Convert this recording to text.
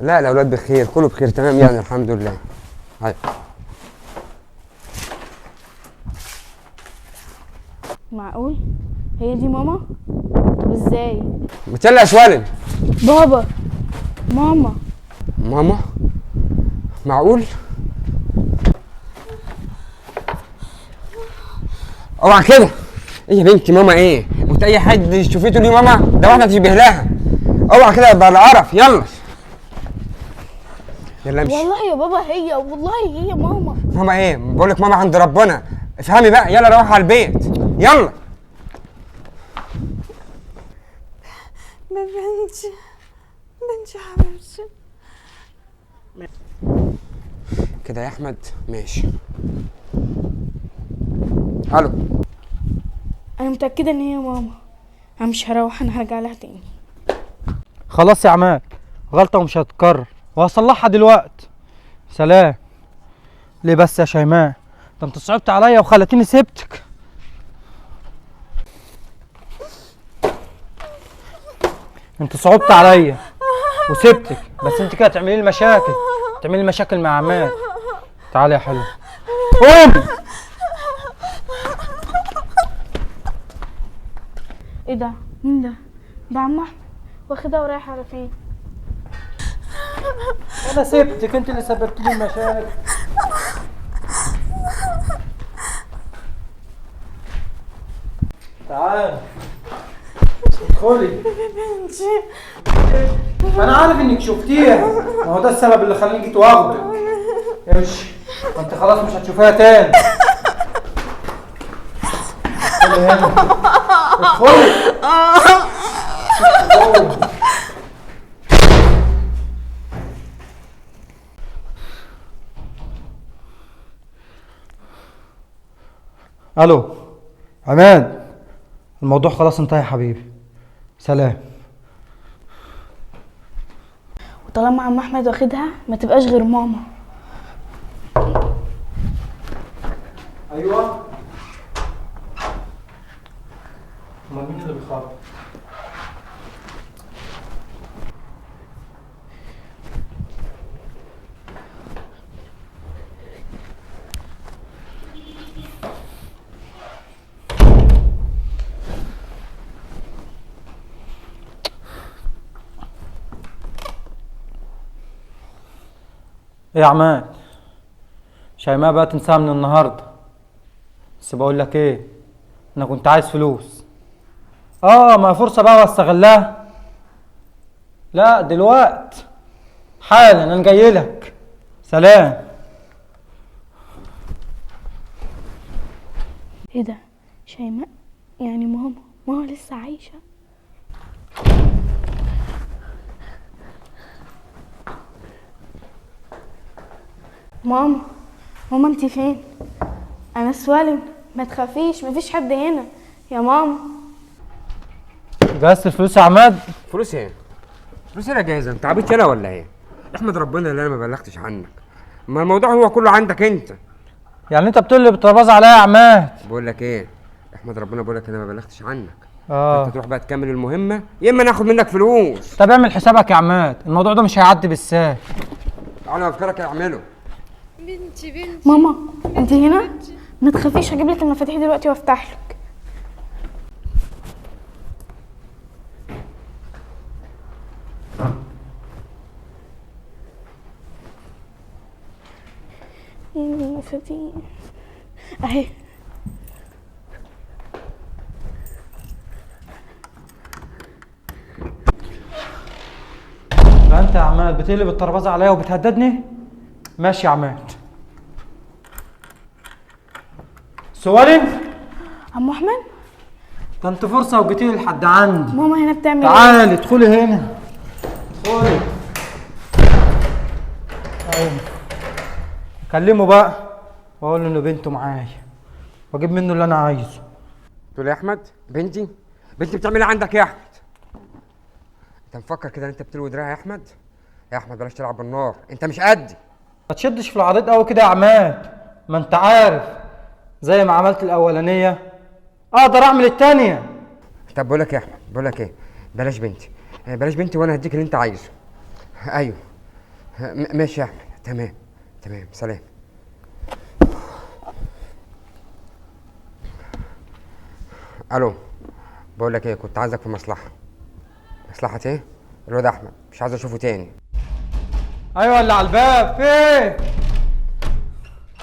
لا الاولاد بخير، كله بخير تمام يعني الحمد لله. هاي معقول؟ هي دي ماما؟ طب ازاي؟ بتقلق شوالن. بابا، ماما. ماما؟ معقول؟ اوعى كده. ايه يا بنتي ماما ايه؟ وانت اي حد تشوفيه تقولي ماما؟ ده واحده تشبه لها. اوعى كده يبقى القرف. يلا يلا امشي. والله يا بابا هي، والله هي ماما. ماما ايه؟ بقول لك ماما عند ربنا. افهمي بقى، يلا روح على البيت يلا. بنتي حبيبتي. كده يا احمد ماشي. الو. انا متأكدة ان هي ماما. انا مش هروح، انا هرجع لها تاني. خلاص يا عماد، غلطة ومش هتتكرر وهصلحها دلوقتي. سلام. ليه بس يا شيماء؟ ده انت صعبت عليا وخلتيني سبتك. انت صعبت عليا وسبتك، بس انت كده تعملي لي مشاكل، تعملي لي مشاكل مع عماد. تعالي يا حلو، قومي. ايه ده؟ مين ده؟ ده عم احمد. واخدها ورايح على فين؟ انا سبتك، انت اللي سببت لي المشاكل. تعالي ادخلي. ما انا عارف انك شفتيها، ما هو ده السبب اللي خلاني جيت واخدك. امشي، ما انت خلاص مش هتشوفيها تاني. ادخلي هنا، ادخلي. الو عماد، الموضوع خلاص انتهى يا حبيبي. سلام. وطالما عم احمد واخدها ما تبقاش غير ماما. ايوه، امال مين اللي بيخبط؟ ايه يا عماد؟ شيماء بقى تنساها من النهارده. بس بقول لك ايه، انا كنت عايز فلوس. ما فرصه بقى واستغلها. لا دلوقت حالا انا جاي لك. سلام. ايه ده؟ شيماء؟ يعني ماما لسه عايشة؟ ماما، ماما انتي فين؟ انا سوالم، ما تخافيش، مفيش حد هنا يا ماما. جهزت الفلوس يا عماد؟ فلوس ايه؟ فلوس ايه يا جاهزه؟ انت عبيط يالا ولا ايه؟ احمد ربنا اللي انا ما بلغتش عنك. ما الموضوع هو كله عندك انت. يعني انت بتقول لي بترباز عليا يا عماد؟ بقول لك ايه؟ احمد ربنا بقول لك انا ما بلغتش عنك. اه انت تروح بقى تكمل المهمه يا اما ناخد منك فلوس. طب اعمل حسابك يا عماد، الموضوع ده مش هيعدي بالسهل. انا افكرك اعمله. بنتي ماما انتي هنا؟ ما تخافيش، هجيب لك المفاتيح دلوقتي وافتح لك. المفاتيح اهي. بقى انت يا عماد بتقلب الترابيزه عليا وبتهددني؟ ماشي يا عماد. سوالم، عم احمد، ده انت فرصه وجيتي لي لحد عندي. ماما هنا بتعمل ايه؟ تعالي ادخلي هنا، ادخلي. ايوه، اكلمه بقى واقول له ان بنته معايا واجيب منه اللي انا عايزه. تقول يا احمد بنتي بتعمل ايه عندك يا احمد؟ انت مفكر كده ان انت بتلوي دراعي يا احمد؟ يا احمد بلاش تلعب بالنار، انت مش قدي. ما تشدش في العريض قوي كده يا عماد، ما انت عارف زي ما عملت الاولانيه اقدر اعمل التانيه. طب بقول لك يا احمد، بقول لك ايه، بلاش بنتي، بلاش بنتي وانا هديك اللي انت عايزه. ايوه ماشي يا احمد، تمام تمام، سلام. الو، بقول لك ايه، كنت عايزك في مصلحه. مصلحه ايه؟ الواد احمد مش عايز اشوفه تاني. ايوه اللي على الباب فين؟